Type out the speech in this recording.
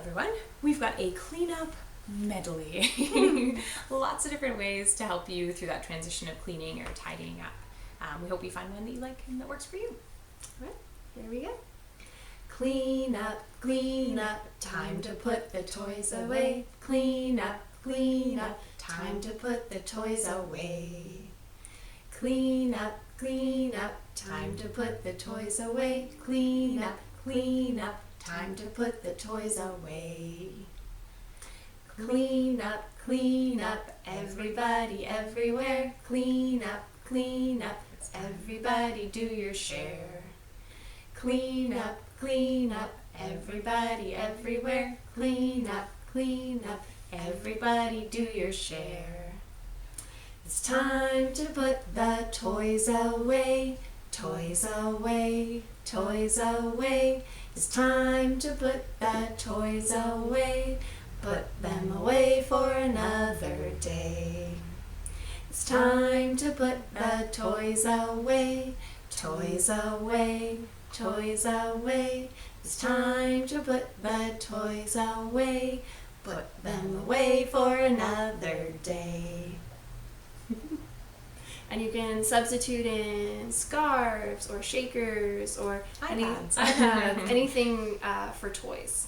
everyone. We've got a cleanup medley. Lots of different ways to help you through that transition of cleaning or tidying up. We hope you find one that you like and that works for you. All right, here we go. Clean up, time to put the toys away. Clean up, time to put the toys away. Clean up, time to put the toys away. Clean up, time to put the toys away. Clean up, everybody everywhere. Clean up, everybody do your share. Clean up, everybody everywhere. Clean up, everybody do your share. It's time to put the toys away, toys away, toys away. It's time to put the toys away, put them away for another day. It's time to put the toys away, toys away, toys away. It's time to put the toys away, put them away for another day. And you can substitute in scarves or shakers or iPads. iPads, anything for toys.